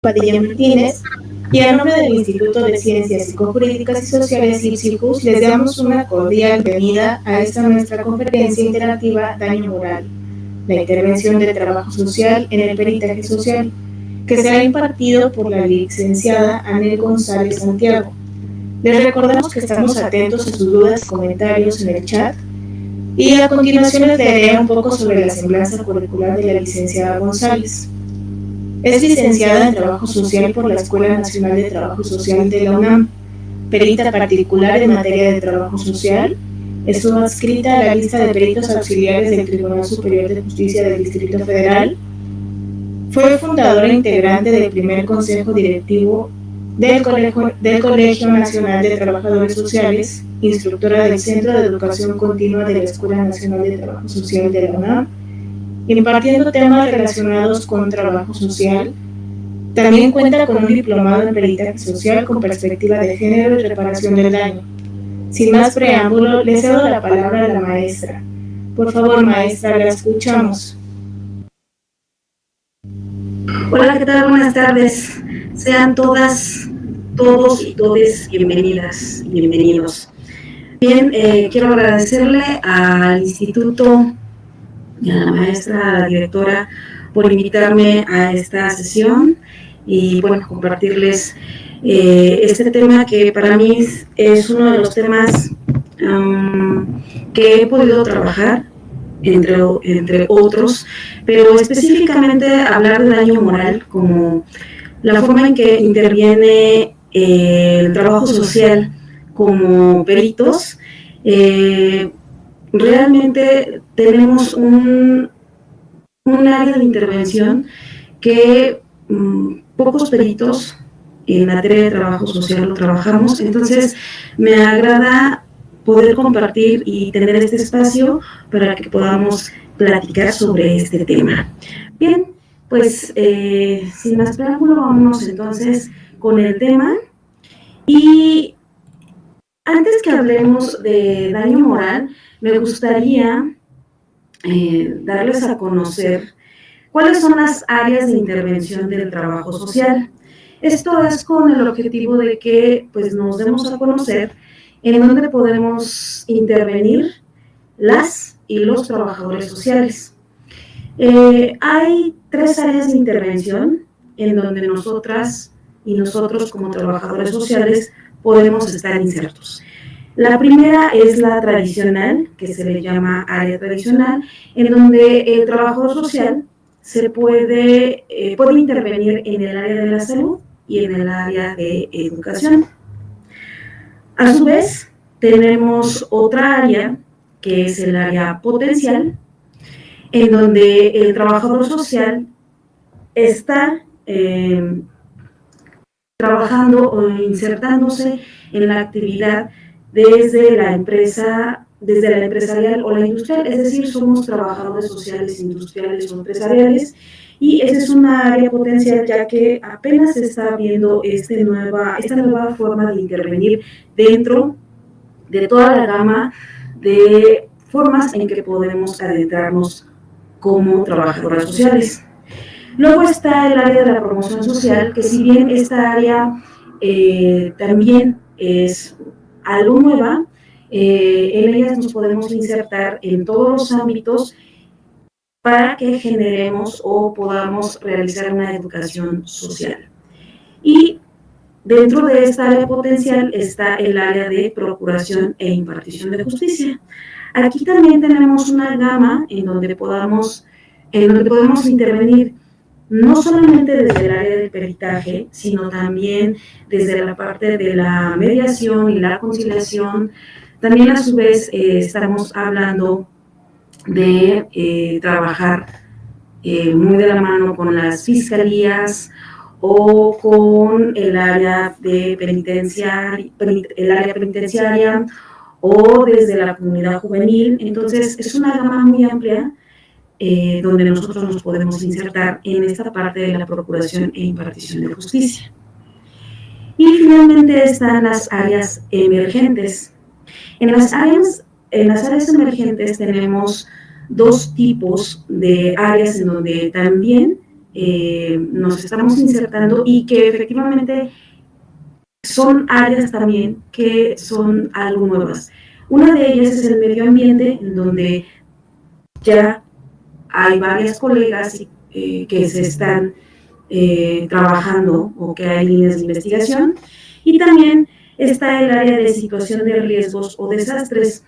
Padilla Martínez, y a nombre del Instituto de Ciencias Psicojurídicas y Sociales IPSICUS les damos una cordial bienvenida a esta nuestra conferencia interactiva Daño Moral, la intervención de trabajo social en el peritaje social, que será impartido por la licenciada Anel González Santiago. Les recordamos que estamos atentos a sus dudas y comentarios en el chat, y a continuación les leeré un poco sobre la semblanza curricular de la licenciada González. Es licenciada en Trabajo Social por la Escuela Nacional de Trabajo Social de la UNAM, perita particular en materia de trabajo social, estuvo adscrita a la lista de peritos auxiliares del Tribunal Superior de Justicia del Distrito Federal, fue fundadora e integrante del primer consejo directivo del Colegio Nacional de Trabajadores Sociales, instructora del Centro de Educación Continua de la Escuela Nacional de Trabajo Social de la UNAM, impartiendo temas relacionados con trabajo social. También cuenta con un diplomado en peritaje social con perspectiva de género y reparación del daño. Sin más preámbulo, le cedo la palabra a la maestra. Por favor, maestra, la escuchamos. Hola, ¿qué tal? Buenas tardes. Sean todas, todos y todes bienvenidas y bienvenidos. Bien, quiero agradecerle al instituto y a la maestra, a la directora, por invitarme a esta sesión y, bueno, compartirles este tema que para mí es uno de los temas que he podido trabajar, entre otros, pero específicamente hablar de daño moral como la forma en que interviene el trabajo social como peritos. Realmente tenemos un área de intervención que pocos peritos en materia de trabajo social lo trabajamos, entonces me agrada poder compartir y tener este espacio para que podamos platicar sobre este tema. Bien, pues sin más preámbulo, vámonos entonces con el tema. Y antes que hablemos de daño moral, me gustaría darles a conocer cuáles son las áreas de intervención del trabajo social. Esto es con el objetivo de que pues, nos demos a conocer en dónde podemos intervenir las y los trabajadores sociales. Hay 3 áreas de intervención en donde nosotras y nosotros como trabajadores sociales podemos estar insertos. La primera es la tradicional, que se le llama área tradicional, en donde el trabajador social se puede intervenir en el área de la salud y en el área de educación. A su vez, tenemos otra área, que es el área potencial, en donde el trabajador social está trabajando o insertándose en la actividad desde la empresarial o la industrial, es decir, somos trabajadores sociales, industriales o empresariales, y esa es una área potencial ya que apenas se está viendo esta nueva forma de intervenir dentro de toda la gama de formas en que podemos adentrarnos como trabajadoras sociales. Luego está el área de la promoción social, que si bien esta área también es algo nueva, en ellas nos podemos insertar en todos los ámbitos para que generemos o podamos realizar una educación social. Y dentro de esta área potencial está el área de procuración e impartición de justicia. Aquí también tenemos una gama en donde podemos intervenir no solamente desde el área del peritaje, sino también desde la parte de la mediación y la conciliación. También a su vez estamos hablando de trabajar muy de la mano con las fiscalías o con el área penitenciaria o desde la comunidad juvenil. Entonces es una gama muy amplia donde nosotros nos podemos insertar en esta parte de la procuración e impartición de justicia. Y finalmente están las áreas emergentes. En las áreas emergentes tenemos 2 tipos de áreas en donde también nos estamos insertando y que efectivamente son áreas también que son algo nuevas. Una de ellas es el medio ambiente, en donde ya hay varias colegas que se están trabajando o que hay líneas de investigación, y también está el área de situación de riesgos o desastres.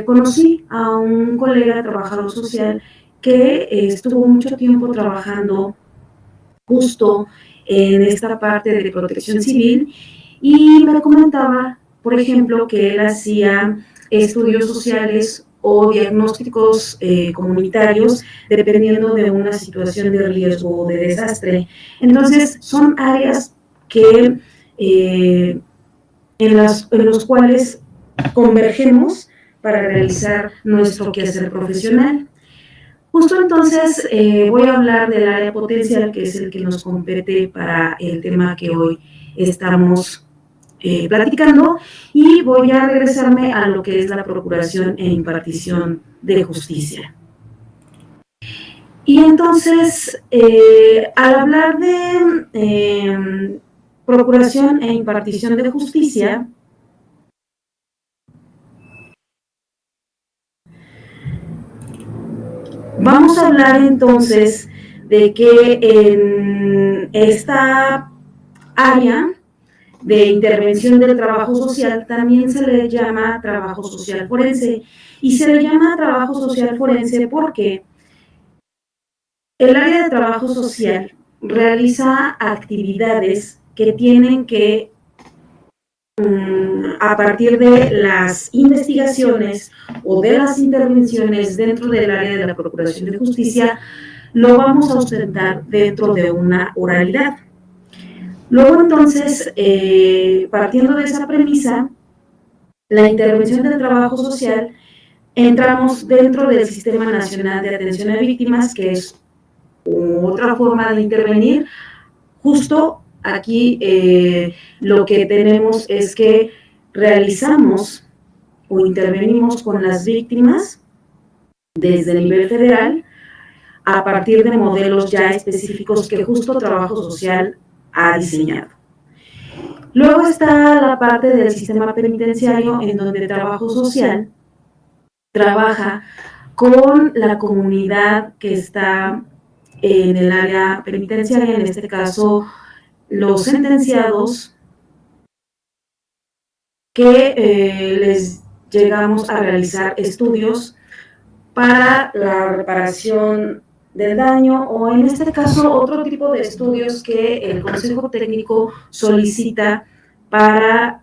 Conocí a un colega trabajador social que estuvo mucho tiempo trabajando justo en esta parte de protección civil, y me comentaba, por ejemplo, que él hacía estudios sociales o diagnósticos comunitarios dependiendo de una situación de riesgo o de desastre. Entonces, son áreas que en los cuales convergemos para realizar nuestro quehacer profesional. Justo entonces voy a hablar del área potencial, que es el que nos compete para el tema que hoy estamos platicando, y voy a regresarme a lo que es la procuración e impartición de justicia. Y entonces, al hablar de procuración e impartición de justicia, vamos a hablar entonces de que en esta área de intervención del trabajo social también se le llama trabajo social forense, y se le llama trabajo social forense porque el área de trabajo social realiza actividades que tienen que, a partir de las investigaciones o de las intervenciones dentro del área de la procuración de justicia, lo vamos a sustentar dentro de una oralidad. Luego entonces, partiendo de esa premisa, la intervención del trabajo social, entramos dentro del Sistema Nacional de Atención a Víctimas, que es otra forma de intervenir. Justo aquí lo que tenemos es que realizamos o intervenimos con las víctimas desde el nivel federal a partir de modelos ya específicos que justo Trabajo Social ha diseñado. Luego está la parte del sistema penitenciario, en donde Trabajo Social trabaja con la comunidad que está en el área penitenciaria, en este caso los sentenciados, que les llegamos a realizar estudios para la reparación del daño, o en este caso otro tipo de estudios que el Consejo Técnico solicita para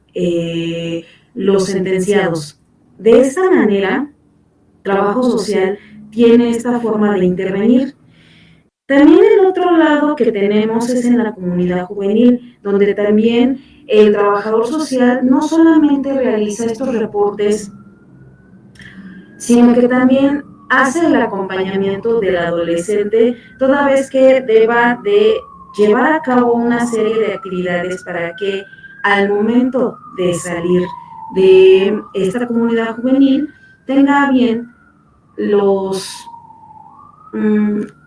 los sentenciados. De esta manera, Trabajo Social tiene esta forma de intervenir. También el otro lado que tenemos es en la comunidad juvenil, donde también el trabajador social no solamente realiza estos reportes, sino que también hace el acompañamiento del adolescente, toda vez que deba de llevar a cabo una serie de actividades para que al momento de salir de esta comunidad juvenil tenga bien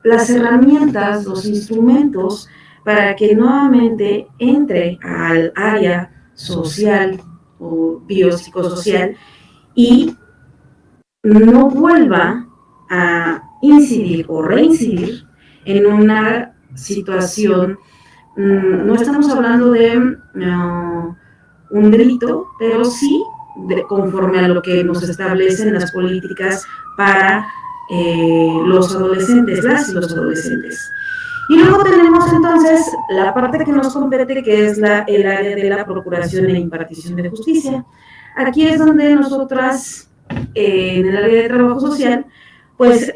las herramientas, los instrumentos para que nuevamente entre al área social o biopsicosocial y no vuelva a incidir o reincidir en una situación. No estamos hablando de un delito, pero sí conforme a lo que nos establecen las políticas para los adolescentes, las y los adolescentes. Y luego tenemos entonces la parte que nos compete, que es el área de la procuración e impartición de justicia. Aquí es donde nosotras, en el área de trabajo social, pues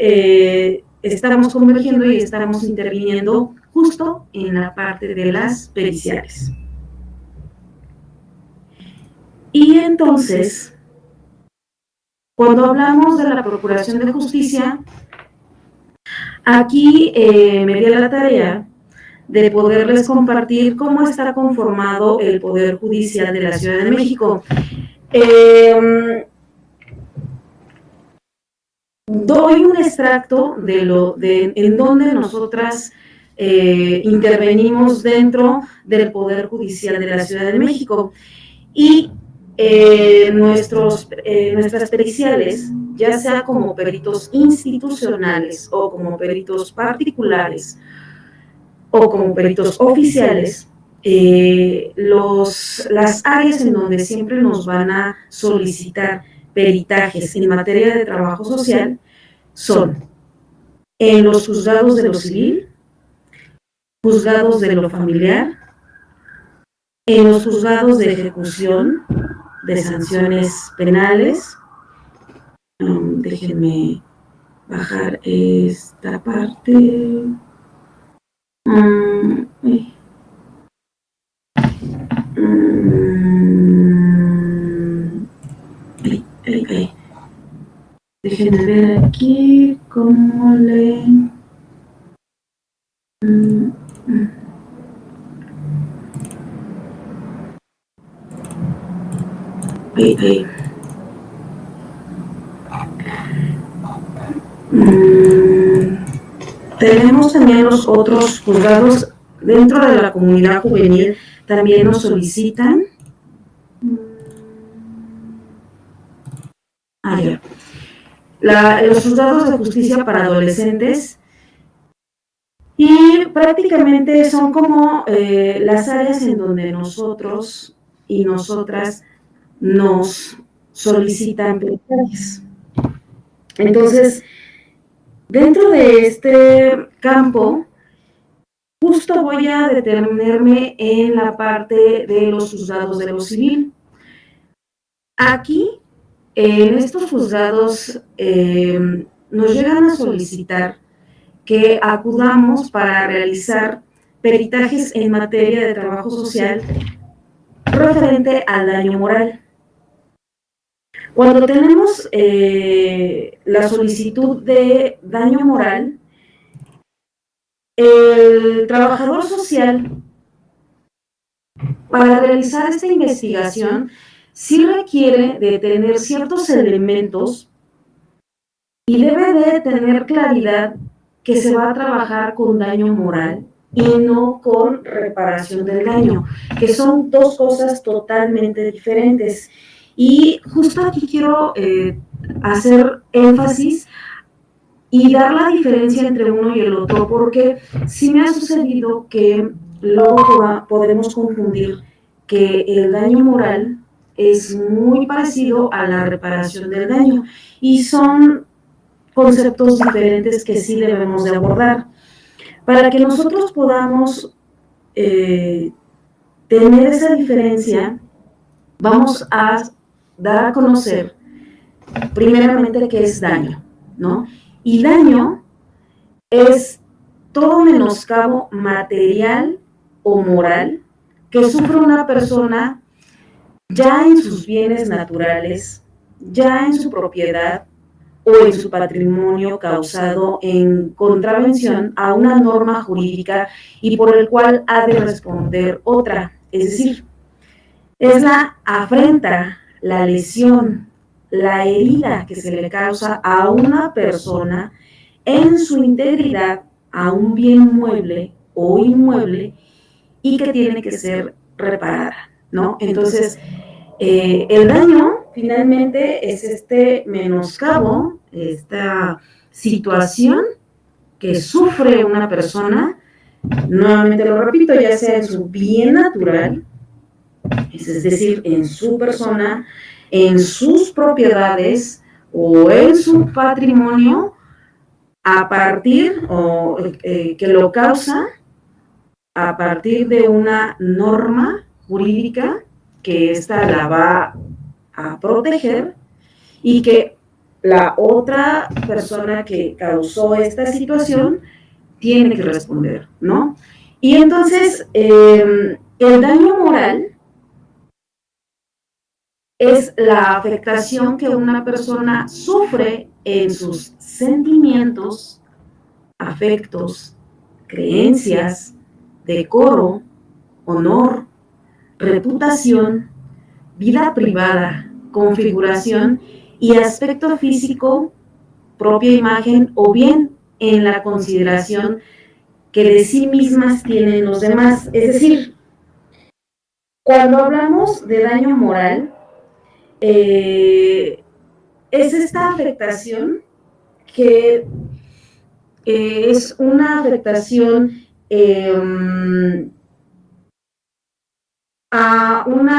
estamos convergiendo y estamos interviniendo justo en la parte de las periciales. Y entonces, cuando hablamos de la procuración de justicia, aquí me di a la tarea de poderles compartir cómo está conformado el Poder Judicial de la Ciudad de México. Doy un extracto de en donde nosotras intervenimos dentro del Poder Judicial de la Ciudad de México. Y nuestras periciales, ya sea como peritos institucionales o como peritos particulares o como peritos oficiales, las áreas en donde siempre nos van a solicitar peritajes en materia de trabajo social son en los juzgados de lo civil, juzgados de lo familiar, en los juzgados de ejecución de sanciones penales. Déjenme bajar esta parte. Déjenme ver aquí cómo le... Tenemos también los otros juzgados dentro de la comunidad juvenil, también nos solicitan. Los juzgados de justicia para adolescentes, y prácticamente son como las áreas en donde nosotros y nosotras nos solicitan peritajes. Entonces, dentro de este campo, justo voy a detenerme en la parte de los juzgados de lo civil. Aquí, en estos juzgados, nos llegan a solicitar que acudamos para realizar peritajes en materia de trabajo social referente al daño moral. Cuando tenemos la solicitud de daño moral, el trabajador social, para realizar esta investigación, sí requiere de tener ciertos elementos y debe de tener claridad que se va a trabajar con daño moral y no con reparación del daño, que son dos cosas totalmente diferentes. Y justo aquí quiero hacer énfasis y dar la diferencia entre uno y el otro, porque sí me ha sucedido que luego podemos confundir que el daño moral es muy parecido a la reparación del daño, y son conceptos diferentes que sí debemos de abordar. Para que nosotros podamos tener esa diferencia, vamos a dar a conocer primeramente qué es daño, ¿no? Y daño es todo menoscabo material o moral que sufre una persona ya en sus bienes naturales, ya en su propiedad o en su patrimonio, causado en contravención a una norma jurídica y por el cual ha de responder otra. Es decir, es la afrenta, la lesión, la herida que se le causa a una persona en su integridad a un bien mueble o inmueble y que tiene que ser reparada, ¿no? Entonces, el daño finalmente es este menoscabo, esta situación que sufre una persona, nuevamente lo repito, ya sea en su bien natural, es decir, en su persona, en sus propiedades o en su patrimonio, a partir que lo causa a partir de una norma jurídica que ésta la va a proteger y que la otra persona que causó esta situación tiene que responder, ¿no? Y entonces, el daño moral es la afectación que una persona sufre en sus sentimientos, afectos, creencias, decoro, honor, reputación, vida privada, configuración y aspecto físico, propia imagen, o bien en la consideración que de sí mismas tienen los demás. Es decir, cuando hablamos de daño moral, es esta afectación que es una afectación a un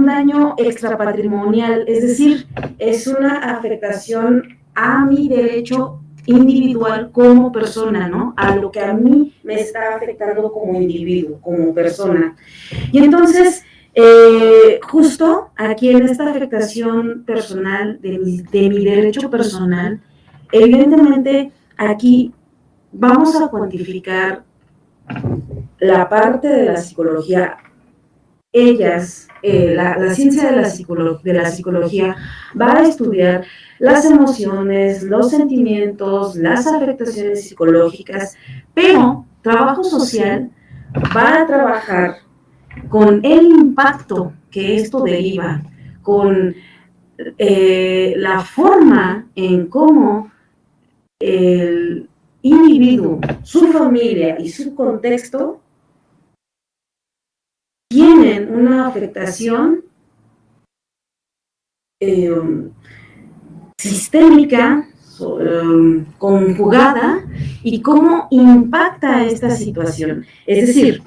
daño extrapatrimonial, es decir, es una afectación a mi derecho individual como persona, ¿no? A lo que a mí me está afectando como individuo, como persona. Y entonces, justo aquí en esta afectación personal de mi derecho personal, evidentemente aquí vamos a cuantificar la parte de la psicología. Ellas, la ciencia de la psicología va a estudiar las emociones, los sentimientos, las afectaciones psicológicas, pero trabajo social va a trabajar con el impacto que esto deriva, con la forma en cómo el individuo, su familia y su contexto tienen una afectación sistémica, conjugada, y cómo impacta esta situación. Es decir,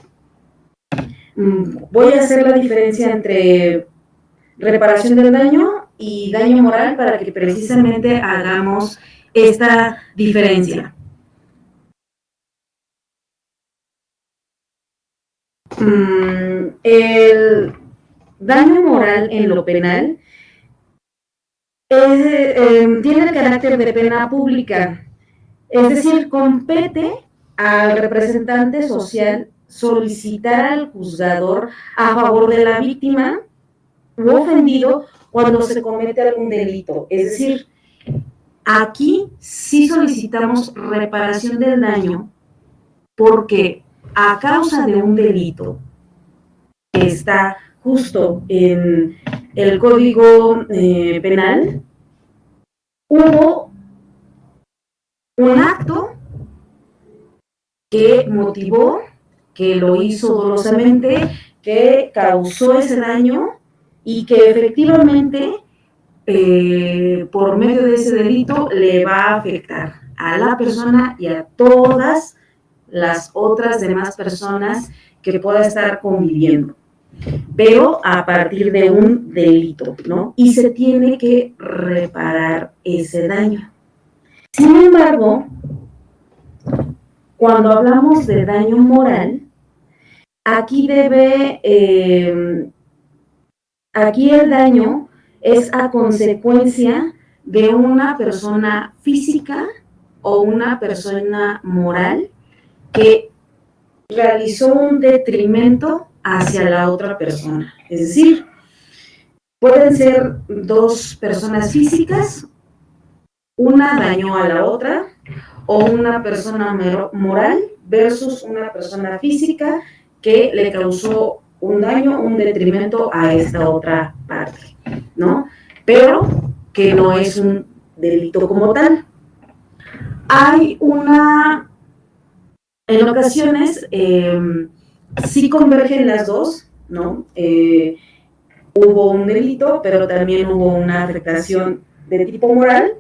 voy a hacer la diferencia entre reparación del daño y daño moral para que precisamente hagamos esta diferencia. El daño moral en lo penal tiene el carácter de pena pública, es decir, compete al representante social solicitar al juzgador a favor de la víctima u ofendido cuando se comete algún delito. Es decir, aquí sí solicitamos reparación del daño porque a causa de un delito que está justo en el Código Penal, hubo un acto que motivó, que lo hizo dolosamente, que causó ese daño y que efectivamente por medio de ese delito le va a afectar a la persona y a todas las otras demás personas que pueda estar conviviendo, pero a partir de un delito, ¿no? Y se tiene que reparar ese daño. Sin embargo, cuando hablamos de daño moral, aquí aquí el daño es a consecuencia de una persona física o una persona moral que realizó un detrimento hacia la otra persona. Es decir, pueden ser dos personas físicas, una dañó a la otra, o una persona moral versus una persona física que le causó un daño, un detrimento a esta otra parte, ¿no? Pero que no es un delito como tal. Hay en ocasiones, sí convergen las dos, ¿no? Hubo un delito, pero también hubo una afectación de tipo moral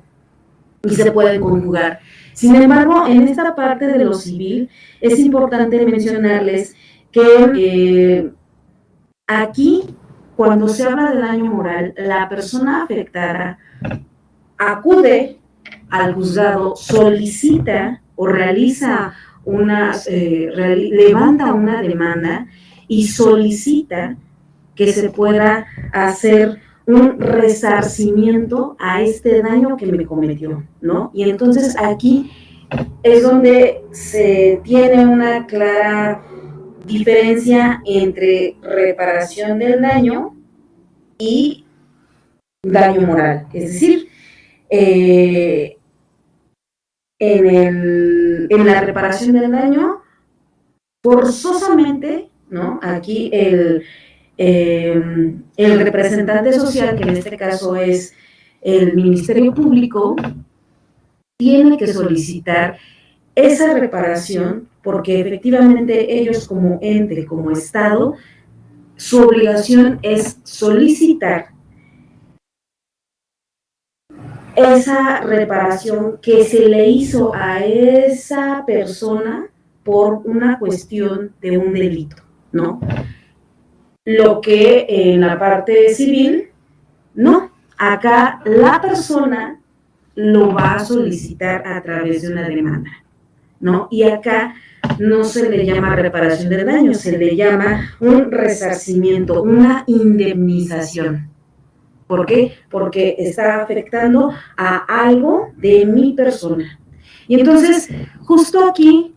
y se pueden conjugar. Sin embargo, en esta parte de lo civil es importante mencionarles que aquí, cuando se habla de daño moral, la persona afectada acude al juzgado, solicita o realiza levanta una demanda y solicita que se pueda hacer un resarcimiento a este daño que me cometió, ¿no? Y entonces aquí es donde se tiene una clara diferencia entre reparación del daño y daño moral. Es decir, en la reparación del daño, forzosamente, ¿no? Aquí el representante social, que en este caso es el Ministerio Público, tiene que solicitar esa reparación, porque efectivamente ellos como ente, como Estado, su obligación es solicitar esa reparación que se le hizo a esa persona por una cuestión de un delito, ¿no? Lo que en la parte civil, no. Acá la persona lo va a solicitar a través de una demanda, ¿no? Y acá no se le llama reparación del daño, se le llama un resarcimiento, una indemnización. ¿Por qué? Porque está afectando a algo de mi persona. Y entonces, justo aquí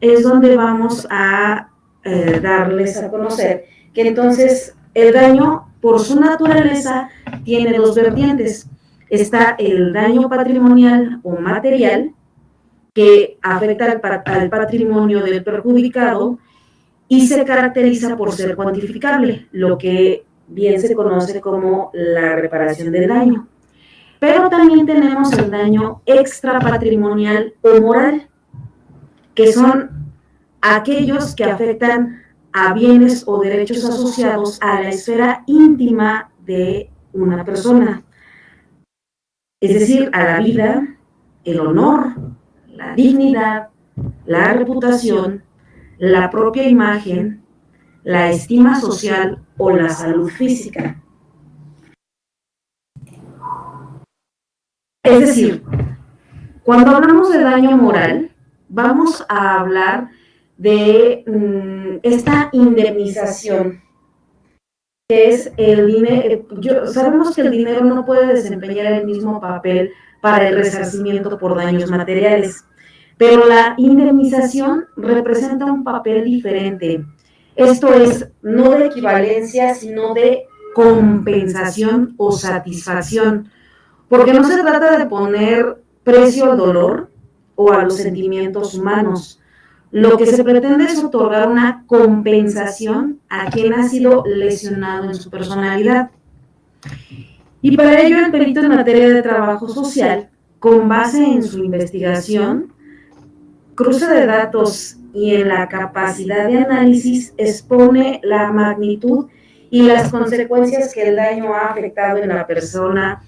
es donde vamos a darles a conocer que entonces el daño, por su naturaleza, tiene dos vertientes. Está el daño patrimonial o material, que afecta al patrimonio del perjudicado y se caracteriza por ser cuantificable, lo que bien se conoce como la reparación del daño. Pero también tenemos el daño extrapatrimonial o moral, que son aquellos que afectan a bienes o derechos asociados a la esfera íntima de una persona, es decir, a la vida, el honor, la dignidad, la reputación, la propia imagen, la estima social o la salud física. Es decir, cuando hablamos de daño moral, vamos a hablar de esta indemnización, que es el dinero. Sabemos que el dinero no puede desempeñar el mismo papel para el resarcimiento por daños materiales, pero la indemnización representa un papel diferente. Esto es no de equivalencia, sino de compensación o satisfacción, porque no se trata de poner precio al dolor o a los sentimientos humanos. Lo que se pretende es otorgar una compensación a quien ha sido lesionado en su personalidad. Y para ello el perito en materia de trabajo social, con base en su investigación, cruce de datos y en la capacidad de análisis, expone la magnitud y las consecuencias que el daño ha afectado en la persona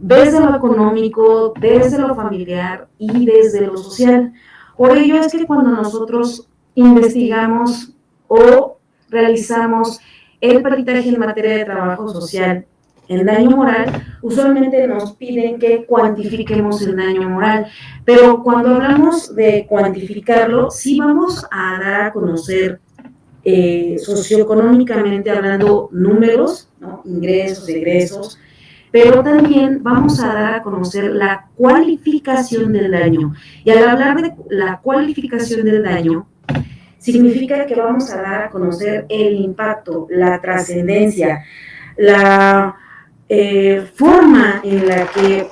desde lo económico, desde lo familiar y desde lo social. Por ello es que cuando nosotros investigamos o realizamos el peritaje en materia de trabajo social en daño moral, usualmente nos piden que cuantifiquemos el daño moral, pero cuando hablamos de cuantificarlo, sí vamos a dar a conocer socioeconómicamente hablando números, ¿no? Ingresos, egresos, pero también vamos a dar a conocer la cualificación del daño. Y al hablar de la cualificación del daño, significa que vamos a dar a conocer el impacto, la trascendencia, la forma en la que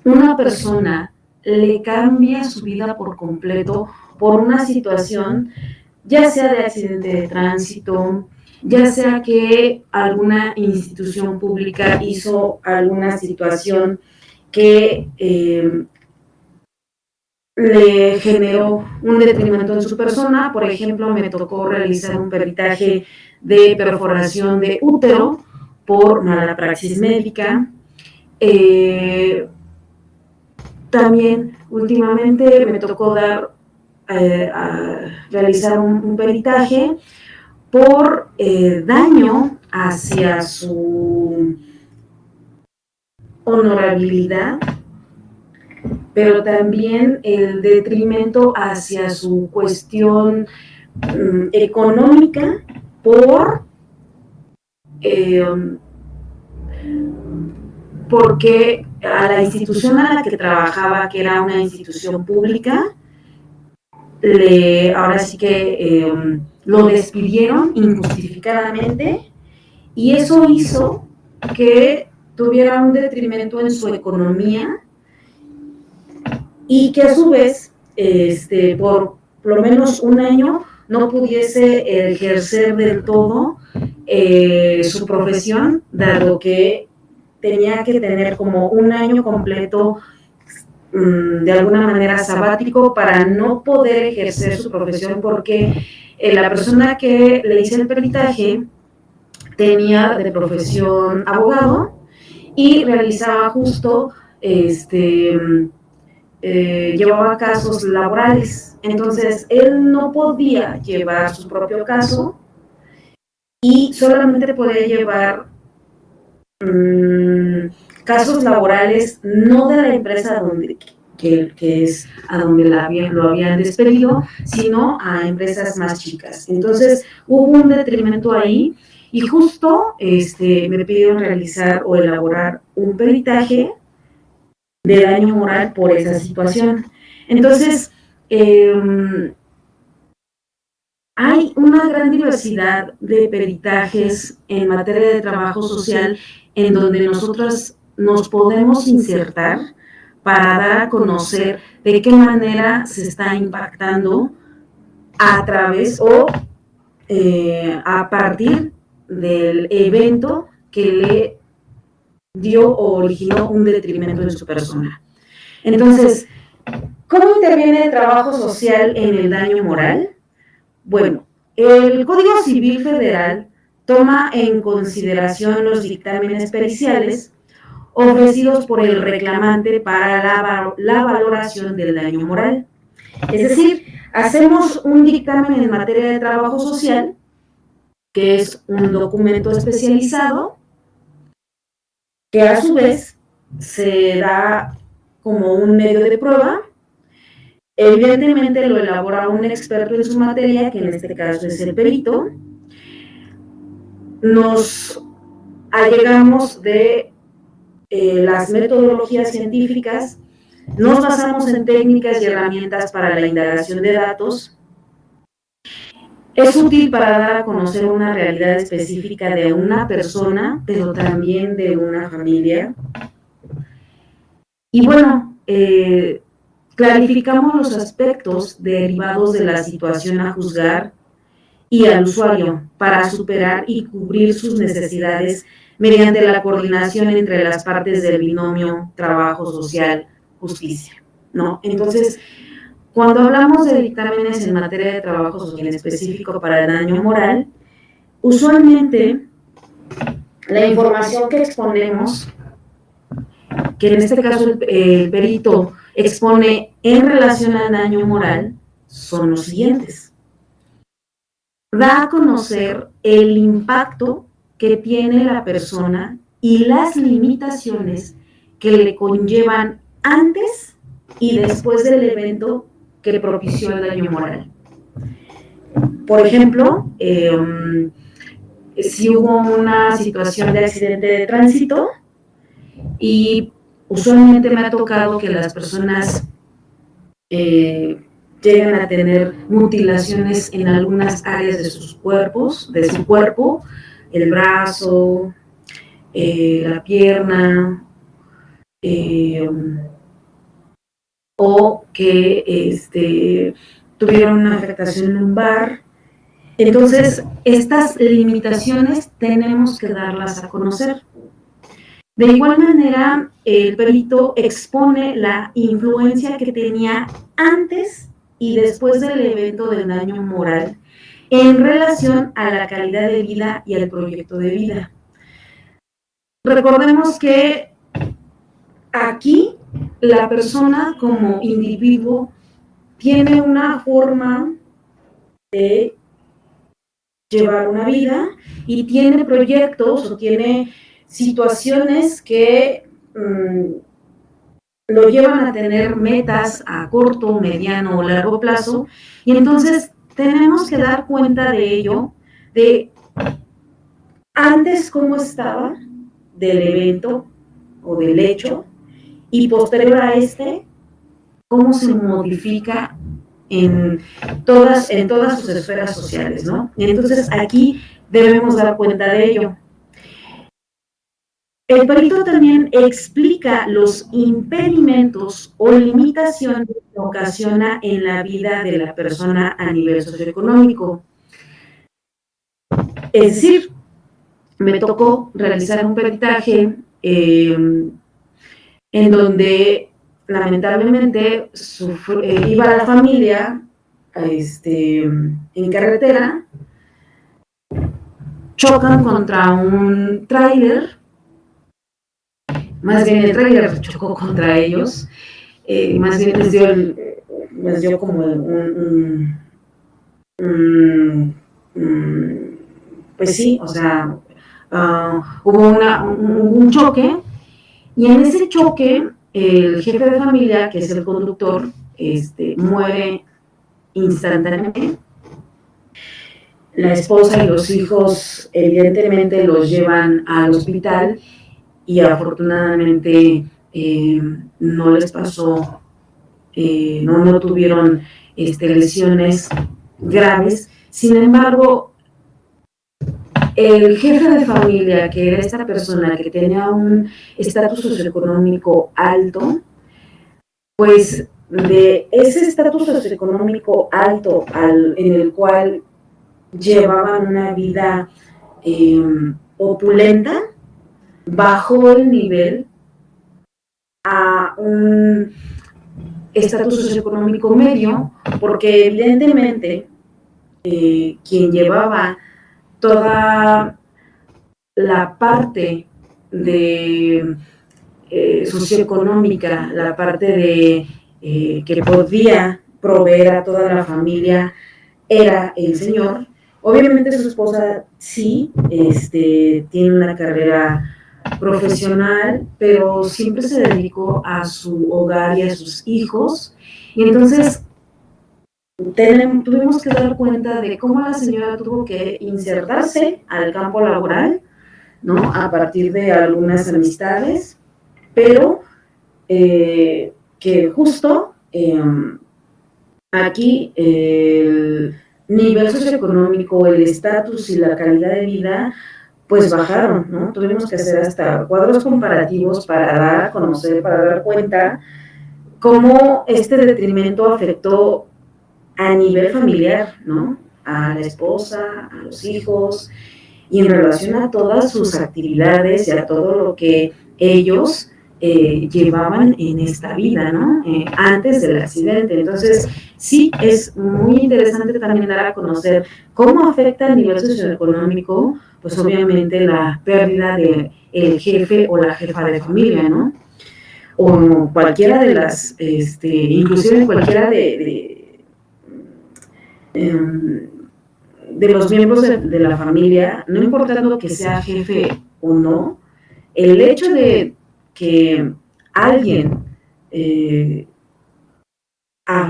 una persona le cambia su vida por completo por una situación, ya sea de accidente de tránsito, ya sea que alguna institución pública hizo alguna situación que le generó un detrimento en su persona. Por ejemplo, me tocó realizar un peritaje de perforación de útero por mala praxis médica. También últimamente me tocó realizar un peritaje por daño hacia su honorabilidad, pero también el detrimento hacia su cuestión económica porque a la institución a la que trabajaba, que era una institución pública, ahora sí que lo despidieron injustificadamente y eso hizo que tuviera un detrimento en su economía y que a su vez, por lo menos un año, no pudiese ejercer del todo su profesión, dado que tenía que tener como un año completo de alguna manera sabático para no poder ejercer su profesión, porque la persona que le hice el peritaje tenía de profesión abogado y realizaba justo llevaba casos laborales. Entonces él no podía llevar su propio caso y solamente podía llevar casos laborales no de la empresa donde que es a donde lo habían despedido, sino a empresas más chicas. Entonces hubo un detrimento ahí y justo me pidieron realizar o elaborar un peritaje de daño moral por esa situación. Entonces, hay una gran diversidad de peritajes en materia de trabajo social en donde nosotros nos podemos insertar para dar a conocer de qué manera se está impactando a través o a partir del evento que le dio o originó un detrimento en su persona. Entonces, ¿cómo interviene el trabajo social en el daño moral? Bueno, el Código Civil Federal toma en consideración los dictámenes periciales ofrecidos por el reclamante para la valoración del daño moral. Es decir, hacemos un dictamen en materia de trabajo social, que es un documento especializado, que a su vez se da como un medio de prueba. Evidentemente lo elabora un experto en su materia, que en este caso es el perito. Nos allegamos de las metodologías científicas, nos basamos en técnicas y herramientas para la indagación de datos. Es útil para dar a conocer una realidad específica de una persona, pero también de una familia. Y bueno, clarificamos los aspectos derivados de la situación a juzgar y al usuario para superar y cubrir sus necesidades mediante la coordinación entre las partes del binomio trabajo social justicia, ¿no? Entonces, cuando hablamos de dictámenes en materia de trabajo social en específico para el daño moral, usualmente la información que exponemos, que en este caso el perito expone en relación al daño moral, son los siguientes. Da a conocer el impacto que tiene la persona y las limitaciones que le conllevan antes y después del evento que propició el daño moral. Por ejemplo, si hubo una situación de accidente de tránsito y usualmente me ha tocado que las personas llegan a tener mutilaciones en algunas áreas de sus cuerpos, de su cuerpo, el brazo, la pierna, o que tuvieron una afectación lumbar. Entonces, estas limitaciones tenemos que darlas a conocer. De igual manera, el perito expone la influencia que tenía antes y después del evento del daño moral en relación a la calidad de vida y al proyecto de vida. Recordemos que aquí la persona como individuo tiene una forma de llevar una vida y tiene proyectos o tiene situaciones que lo llevan a tener metas a corto, mediano o largo plazo, y entonces tenemos que dar cuenta de ello, de antes cómo estaba del evento o del hecho, y posterior a cómo se modifica en todas sus esferas sociales, ¿no? Y entonces aquí debemos dar cuenta de ello. El perito también explica los impedimentos o limitaciones que ocasiona en la vida de la persona a nivel socioeconómico. Es decir, me tocó realizar un peritaje en donde lamentablemente iba la familia en carretera, chocan contra un tráiler, más bien el tráiler chocó contra ellos, más bien les dio como pues sí, o sea, hubo un choque, y en ese choque el jefe de familia, que es el conductor, muere instantáneamente. La esposa y los hijos evidentemente los llevan al hospital y afortunadamente no les pasó, no tuvieron lesiones graves. Sin embargo, el jefe de familia, que era esta persona que tenía un estatus socioeconómico alto, pues de ese estatus socioeconómico alto en el cual llevaban una vida opulenta, bajó el nivel a un estatus socioeconómico medio, porque evidentemente quien llevaba toda la parte de socioeconómica, la parte de que podía proveer a toda la familia, era el señor. Obviamente su esposa sí tiene una carrera profesional, pero siempre se dedicó a su hogar y a sus hijos. Y entonces tuvimos que dar cuenta de cómo la señora tuvo que insertarse al campo laboral, ¿no? A partir de algunas amistades, pero que justo aquí el nivel socioeconómico, el estatus y la calidad de vida pues bajaron, ¿no? Tuvimos que hacer hasta cuadros comparativos para dar a conocer, para dar cuenta cómo este detrimento afectó a nivel familiar, ¿no? A la esposa, a los hijos, y en relación a todas sus actividades y a todo lo que ellos llevaban en esta vida, ¿no? Antes del accidente. Entonces, sí, es muy interesante también dar a conocer cómo afecta a nivel socioeconómico, pues obviamente la pérdida de el jefe o la jefa de familia, ¿no? O cualquiera de las, inclusive cualquiera de los miembros de la familia, no importando que sea jefe o no, el hecho de que alguien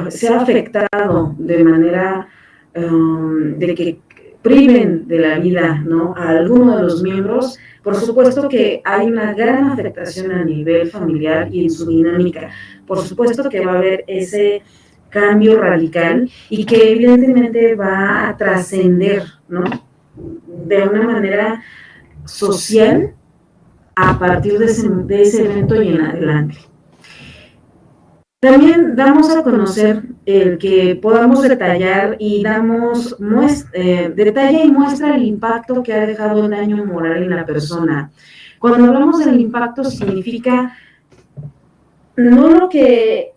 sea afectado de manera de que priven de la vida, ¿no?, a alguno de los miembros, por supuesto que hay una gran afectación a nivel familiar y en su dinámica. Por supuesto que va a haber ese cambio radical y que evidentemente va a trascender, ¿no?, de una manera social a partir de ese evento y en adelante. También damos a conocer el que podamos detallar y detalla y muestra el impacto que ha dejado el daño moral en la persona. Cuando hablamos del impacto significa no lo que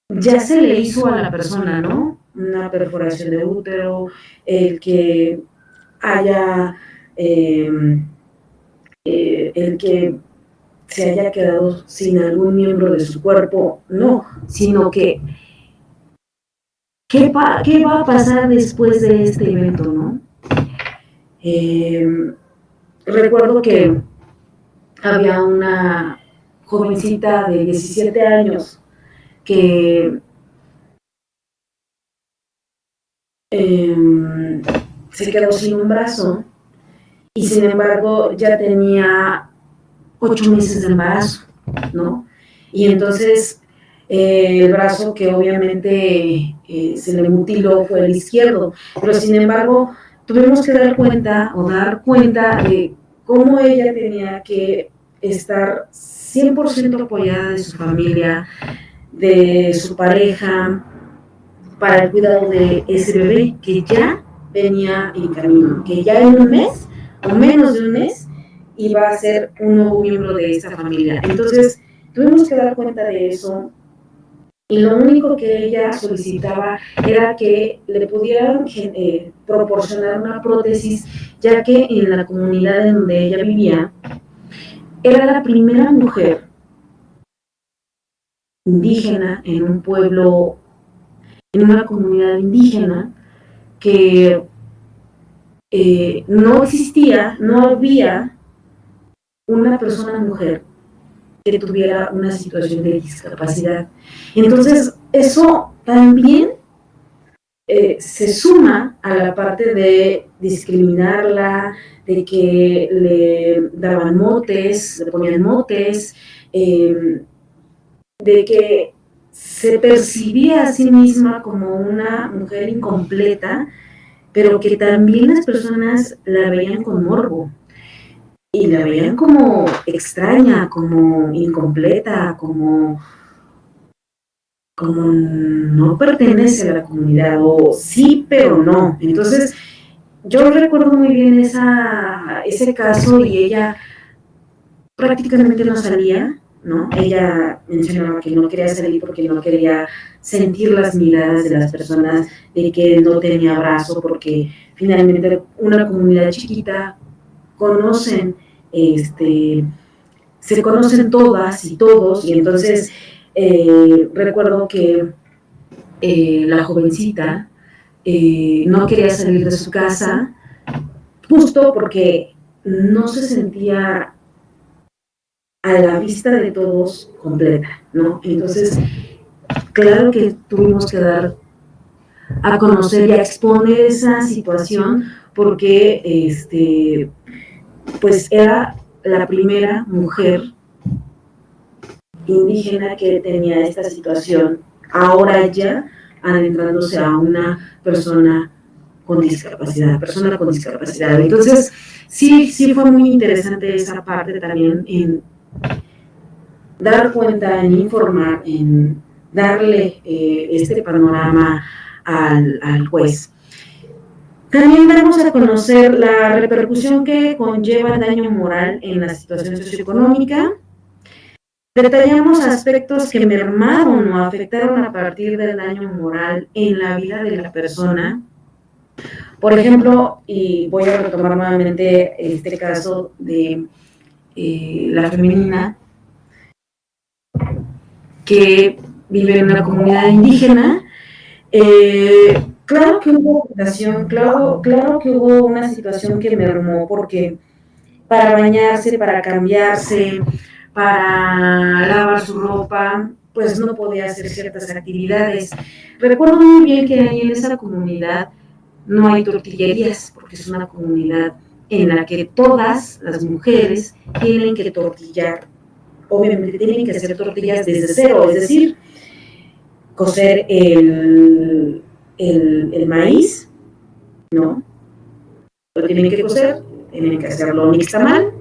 ya se le hizo a la persona, ¿no? Una perforación de útero, el que haya, el que se haya quedado sin algún miembro de su cuerpo, no, sino que ¿qué va a pasar después de este evento, no? Recuerdo que había una jovencita de 17 años que se quedó sin un brazo y sin embargo ya tenía 8 meses de embarazo, ¿no? Y entonces el brazo que obviamente se le mutiló fue el izquierdo, pero sin embargo tuvimos que dar cuenta de cómo ella tenía que estar 100% apoyada de su familia, de su pareja, para el cuidado de ese bebé que ya venía en camino, que ya en un mes o menos de un mes iba a ser un nuevo miembro de esta familia. Entonces tuvimos que dar cuenta de eso. Y lo único que ella solicitaba era que le pudieran proporcionar una prótesis, ya que en la comunidad en donde ella vivía, era la primera mujer indígena en un pueblo, en una comunidad indígena, que no existía, no había una persona mujer que tuviera una situación de discapacidad. Entonces, eso también se suma a la parte de discriminarla, de que le daban motes, le ponían motes, de que se percibía a sí misma como una mujer incompleta, pero que también las personas la veían con morbo. Y la veían como extraña, como incompleta, como no pertenece a la comunidad, o sí, pero no. Entonces, yo recuerdo muy bien ese caso, y ella prácticamente no salía, ¿no? Ella mencionaba que no quería salir porque no quería sentir las miradas de las personas, de que no tenía abrazo, porque finalmente una comunidad chiquita conocen, se conocen todas y todos, y entonces recuerdo que la jovencita no quería salir de su casa, justo porque no se sentía a la vista de todos completa, ¿no? Entonces, claro que tuvimos que dar a conocer y a exponer esa situación, porque pues era la primera mujer indígena que tenía esta situación, ahora ya adentrándose a una persona con discapacidad. Entonces, sí fue muy interesante esa parte también, en dar cuenta, en informar, en darle este panorama al juez. También damos a conocer la repercusión que conlleva el daño moral en la situación socioeconómica. Detallamos aspectos que mermaron o afectaron a partir del daño moral en la vida de la persona. Por ejemplo, y voy a retomar nuevamente este caso de la femenina que vive en una comunidad indígena. Claro que hubo ocupación, claro que hubo una situación que mermó, porque para bañarse, para cambiarse, para lavar su ropa, pues no podía hacer ciertas actividades. Recuerdo muy bien que ahí en esa comunidad no hay tortillerías, porque es una comunidad en la que todas las mujeres tienen que tortillar. Obviamente tienen que hacer tortillas desde cero, es decir, cocer el maíz, ¿no? Lo tienen que cocer, tienen que hacerlo nixtamal,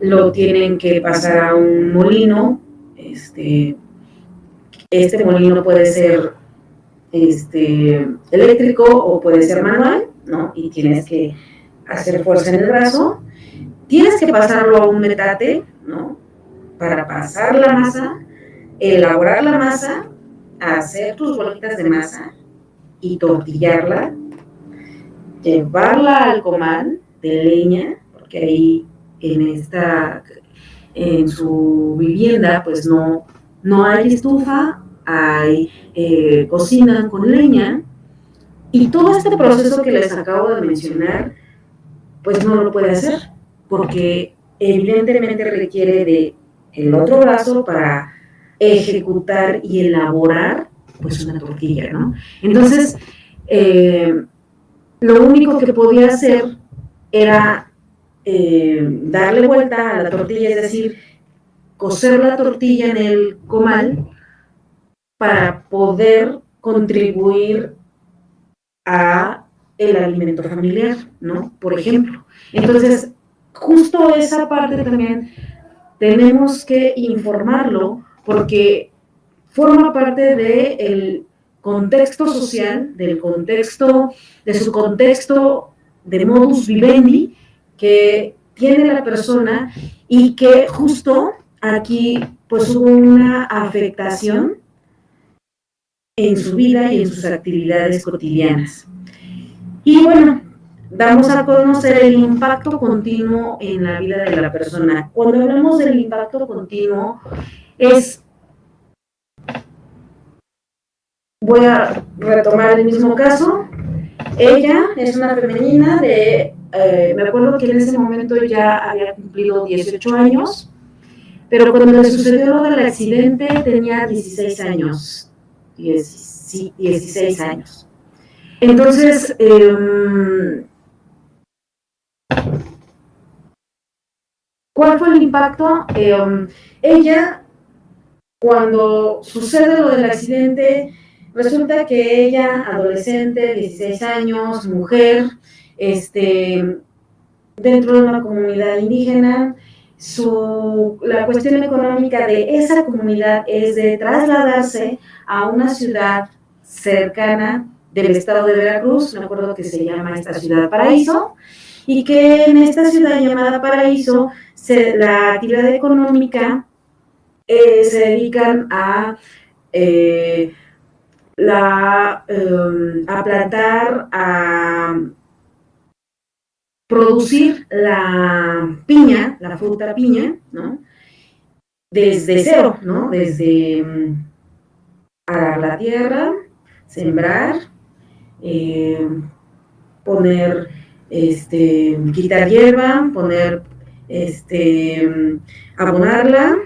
lo tienen que pasar a un molino. Este molino puede ser eléctrico o puede ser manual, ¿no? Y tienes que hacer fuerza en el brazo. Tienes que pasarlo a un metate, ¿no? Para pasar la masa, elaborar la masa, hacer tus bolitas de masa y tortillarla, llevarla al comal de leña, porque ahí en su vivienda pues no hay estufa, cocinan con leña, y todo este proceso que les acabo de mencionar pues no lo puede hacer, porque evidentemente requiere de el otro brazo para ejecutar y elaborar pues una tortilla, ¿no? Entonces, lo único que podía hacer era darle vuelta a la tortilla, es decir, cocer la tortilla en el comal para poder contribuir a el alimento familiar, ¿no? Por ejemplo. Entonces, justo esa parte también tenemos que informarlo, porque forma parte del contexto social, de su contexto de modus vivendi que tiene la persona, y que justo aquí pues hubo una afectación en su vida y en sus actividades cotidianas. Y bueno, vamos a conocer el impacto continuo en la vida de la persona. Cuando hablamos del impacto continuo, voy a retomar el mismo caso. Ella es una femenina me acuerdo que en ese momento ya había cumplido 18 años, pero cuando le sucedió lo del accidente tenía 16 años. 16 años. Entonces, ¿cuál fue el impacto? Ella, cuando sucede lo del accidente, resulta que ella, adolescente, 16 años, mujer, dentro de una comunidad indígena, la cuestión económica de esa comunidad es de trasladarse a una ciudad cercana del estado de Veracruz, me acuerdo que se llama esta ciudad Paraíso, y que en esta ciudad llamada Paraíso, la actividad económica se dedican a plantar, a producir la piña, la fruta piña, ¿no? Desde cero, ¿no? Desde arar la tierra, sembrar, poner, quitar hierba, poner, abonarla,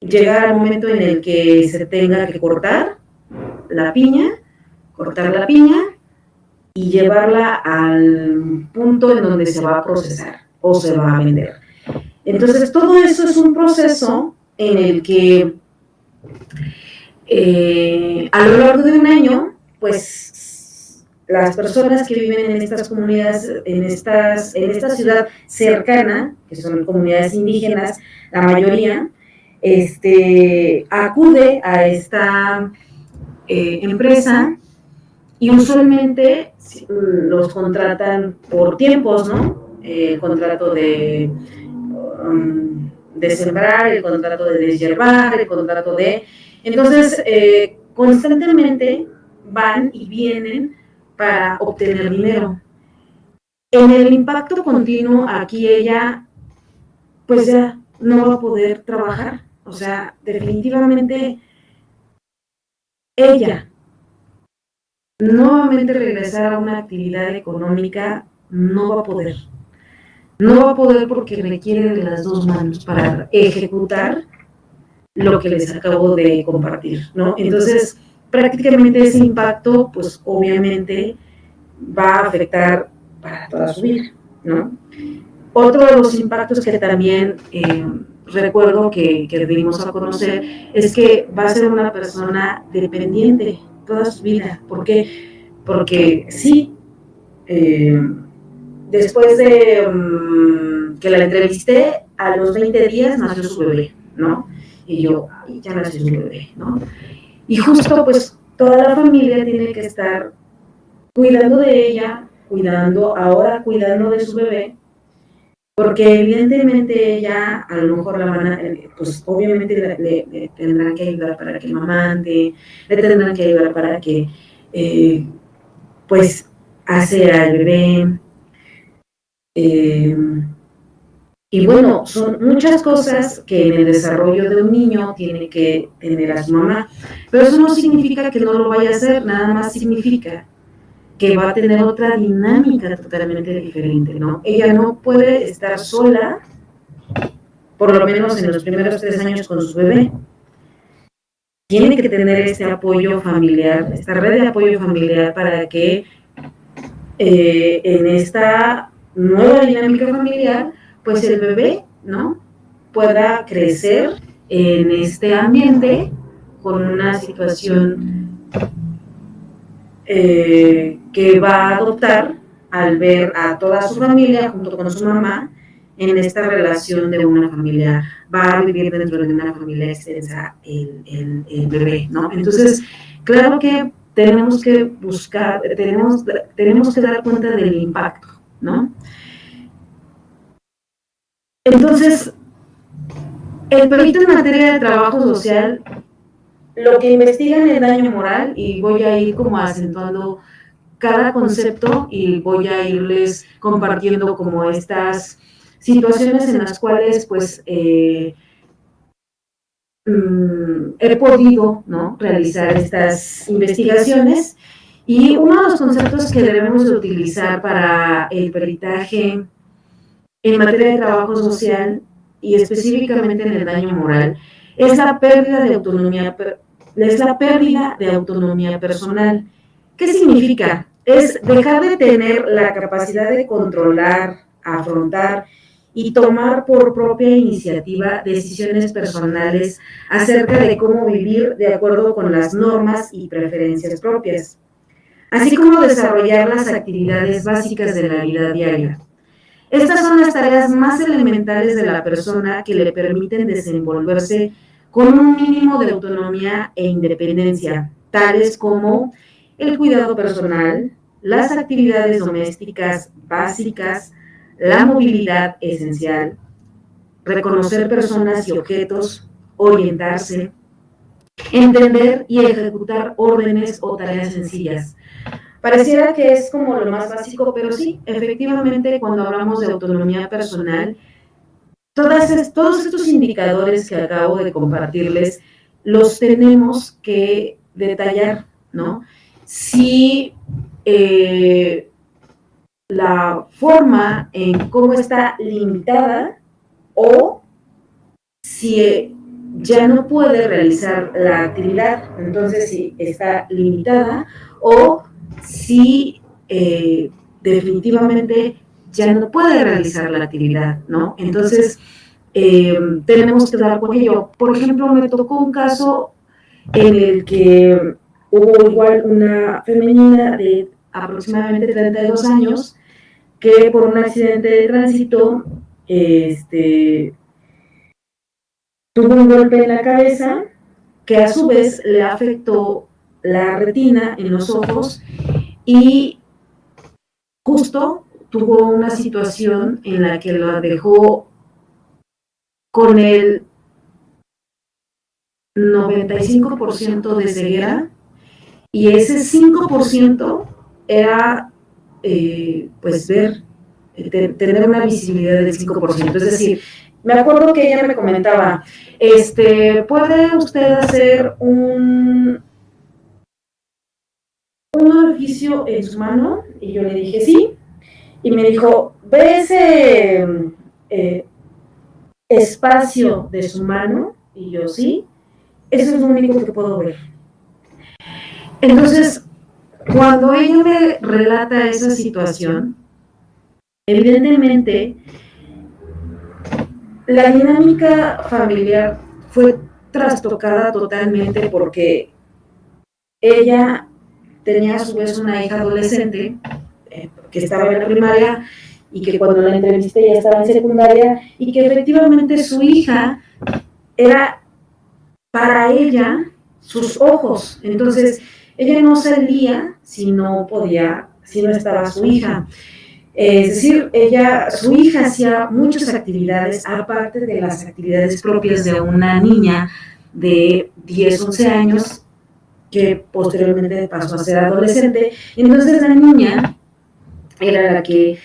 llegar al momento en el que se tenga que cortar la piña y llevarla al punto en donde se va a procesar o se va a vender. Entonces, todo eso es un proceso en el que a lo largo de un año, pues las personas que viven en estas comunidades, en esta ciudad cercana, que son comunidades indígenas, la mayoría, acude a esta empresa y usualmente los contratan por tiempos, ¿no? El contrato de sembrar, el contrato de deshiervar, el contrato de... Entonces, constantemente van y vienen para obtener dinero. En el impacto continuo, aquí ella, pues ya no va a poder trabajar. O sea, definitivamente ella nuevamente regresar a una actividad económica no va a poder. No va a poder porque requiere de las dos manos para ejecutar lo que les acabo de compartir, ¿no? Entonces, prácticamente ese impacto, pues obviamente va a afectar para toda su vida, ¿no? Otro de los impactos que también recuerdo que dimos a conocer es que va a ser una persona dependiente toda su vida. ¿Por qué? Porque sí, después de que la entrevisté, a los 20 días nació su bebé, ¿no? Y yo, ya nació su bebé, ¿no? Y justo pues toda la familia tiene que estar cuidando de ella, cuidando de su bebé, porque evidentemente ella a lo mejor la van a, pues obviamente le tendrán que ayudar para que mamante, le tendrán que ayudar para que pues hace al bebé. Y bueno, son muchas cosas que en el desarrollo de un niño tiene que tener a su mamá, pero eso no significa que no lo vaya a hacer, nada más significa que va a tener otra dinámica totalmente diferente, ¿no? Ella no puede estar sola, por lo menos en los primeros 3 años con su bebé. Tiene que tener este apoyo familiar, esta red de apoyo familiar para que en esta nueva dinámica familiar, pues el bebé, ¿no?, pueda crecer en este ambiente con una situación que va a adoptar al ver a toda su familia junto con su mamá en esta relación de una familia, va a vivir dentro de una familia extensa el bebé, ¿no? Entonces, claro que tenemos que buscar, tenemos que dar cuenta del impacto, ¿no? Entonces, El perito en materia de trabajo social, lo que investiga en el daño moral, y voy a ir como acentuando cada concepto y voy a irles compartiendo como estas situaciones en las cuales pues he podido, ¿no?, realizar estas investigaciones. Y uno de los conceptos que debemos de utilizar para el peritaje en materia de trabajo social y específicamente en el daño moral es la pérdida de autonomía personal. ¿Qué significa? Es dejar de tener la capacidad de controlar, afrontar y tomar por propia iniciativa decisiones personales acerca de cómo vivir de acuerdo con las normas y preferencias propias, así como desarrollar las actividades básicas de la vida diaria. Estas son las tareas más elementales de la persona que le permiten desenvolverse con un mínimo de autonomía e independencia, tales como el cuidado personal, las actividades domésticas básicas, la movilidad esencial, reconocer personas y objetos, orientarse, entender y ejecutar órdenes o tareas sencillas. Pareciera que es como lo más básico, pero sí, efectivamente, cuando hablamos de autonomía personal, todos estos indicadores que acabo de compartirles, los tenemos que detallar, ¿no? Si la forma en cómo está limitada o si ya no puede realizar la actividad, entonces si está limitada o si definitivamente ya no puede realizar la actividad, ¿no? Entonces, tenemos que dar con ello. Por ejemplo, me tocó un caso en el que hubo igual una femenina de aproximadamente 32 años que por un accidente de tránsito tuvo un golpe en la cabeza que a su vez le afectó la retina en los ojos y justo tuvo una situación en la que lo dejó con el 95% de ceguera y ese 5% era pues ver, tener una visibilidad del 5%. Es decir, me acuerdo que ella me comentaba, ¿puede usted hacer un orificio en su mano? Y yo le dije, sí. Y me dijo, ¿ve ese espacio de su mano? Y yo, sí. Eso es lo único que puedo ver. Entonces, cuando ella me relata esa situación, evidentemente, la dinámica familiar fue trastocada totalmente porque ella tenía a su vez una hija adolescente que estaba en la primaria y que cuando la entrevisté ya estaba en secundaria y que efectivamente su hija era para ella sus ojos. Entonces, ella no salía si no estaba su hija. Es decir, su hija hacía muchas actividades, aparte de las actividades propias de una niña de 10, 11 años, que posteriormente pasó a ser adolescente. Entonces la niña era la que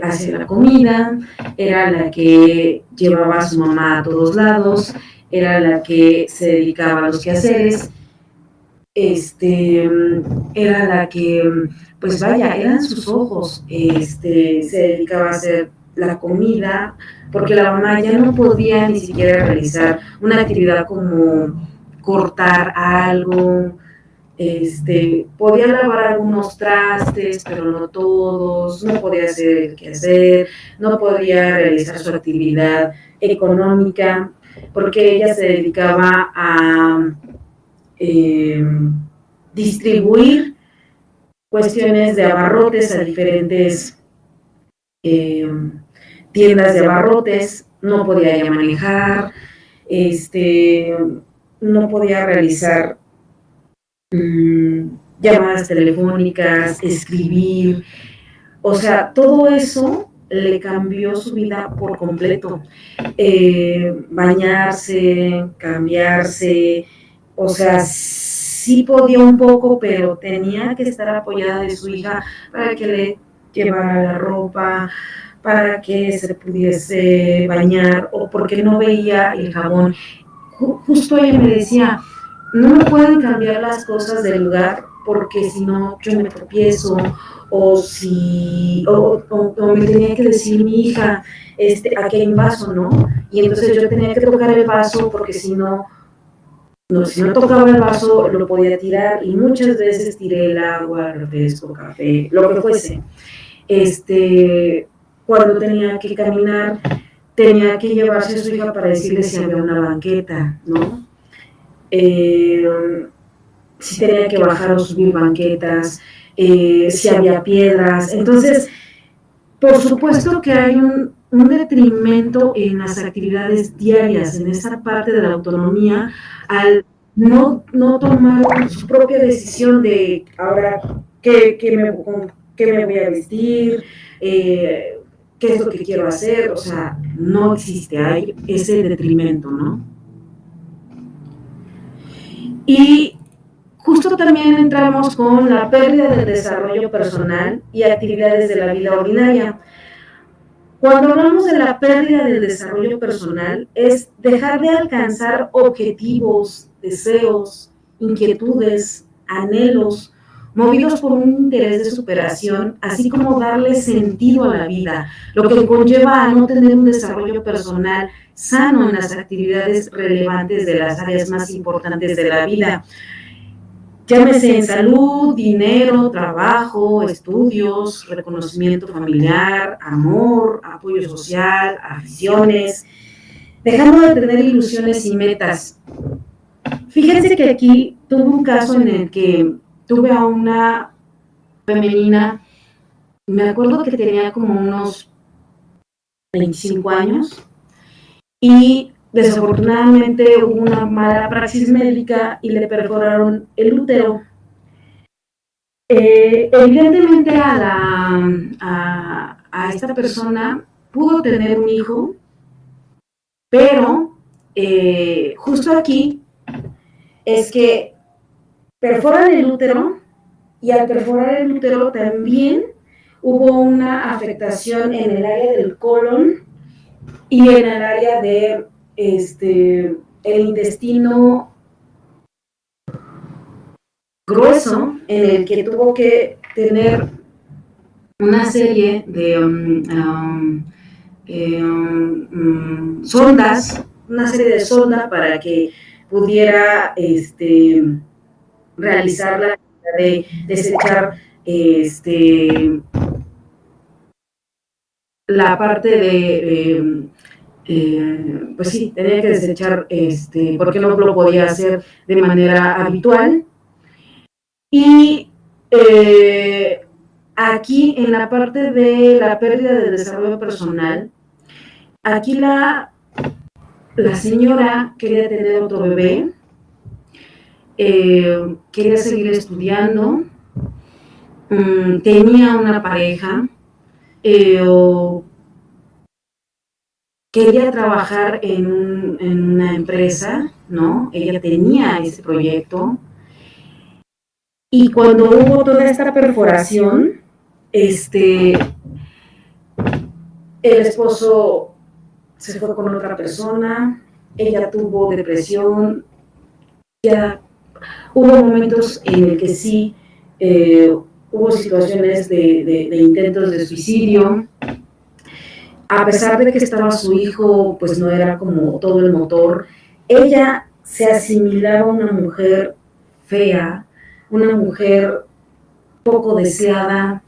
hacía la comida, era la que llevaba a su mamá a todos lados, era la que se dedicaba a los quehaceres, era la que, pues vaya, eran sus ojos, se dedicaba a hacer la comida, porque la mamá ya no podía ni siquiera realizar una actividad como cortar algo, podía lavar algunos trastes, pero no todos, no podía hacer el quehacer, no podía realizar su actividad económica, porque ella se dedicaba a distribuir cuestiones de abarrotes a diferentes tiendas de abarrotes, no podía ya manejar, no podía realizar llamadas telefónicas, escribir, o sea, todo eso le cambió su vida por completo. Bañarse, cambiarse, o sea, sí podía un poco, pero tenía que estar apoyada de su hija para que le llevara la ropa, para que se pudiese bañar, o porque no veía el jabón. Justo ella me decía, no me pueden cambiar las cosas del lugar porque si no yo me tropiezo, o si o me tenía que decir mi hija, aquí hay un vaso, ¿no? Y entonces yo tenía que tocar el vaso porque si no, si no tocaba el vaso lo podía tirar, y muchas veces tiré el agua, el refresco, café, lo que fuese. Cuando tenía que caminar, tenía que llevarse a su hija para decirle si había una banqueta, ¿no? Si tenía que bajar o subir banquetas, si había piedras. Entonces, por supuesto que hay un detrimento en las actividades diarias, en esa parte de la autonomía, al no tomar su propia decisión de ahora qué me voy a vestir, qué es lo que quiero hacer. O sea, no existe, hay ese detrimento, ¿no? Y justo también entramos con la pérdida del desarrollo personal y actividades de la vida ordinaria. Cuando hablamos de la pérdida del desarrollo personal, es dejar de alcanzar objetivos, deseos, inquietudes, anhelos, movidos por un interés de superación, así como darle sentido a la vida, lo que conlleva a no tener un desarrollo personal sano en las actividades relevantes de las áreas más importantes de la vida. Llámese en salud, dinero, trabajo, estudios, reconocimiento familiar, amor, apoyo social, aficiones, dejando de tener ilusiones y metas. Fíjense que aquí tuve un caso en el que tuve a una femenina, me acuerdo que tenía como unos 25 años, y desafortunadamente hubo una mala praxis médica y le perforaron el útero. Evidentemente a esta persona pudo tener un hijo, pero justo aquí es que perforan el útero, y al perforar el útero también hubo una afectación en el área del colon y en el área de el intestino grueso, en el que tuvo que tener una serie de sondas, una serie de sondas para que pudiera realizar la actividad de desechar la parte de pues sí, tenía que desechar porque no lo podía hacer de manera habitual. Y aquí en la parte de la pérdida de desarrollo personal, aquí la señora quería tener otro bebé, quería seguir estudiando, tenía una pareja, quería trabajar en una empresa, ¿no? Ella tenía ese proyecto. Y cuando hubo toda esta perforación, el esposo se fue con otra persona, ella tuvo depresión, ya hubo momentos en el que sí hubo situaciones de intentos de suicidio. A pesar de que estaba su hijo, pues no era como todo el motor. Ella se asimilaba a una mujer fea, una mujer poco deseada.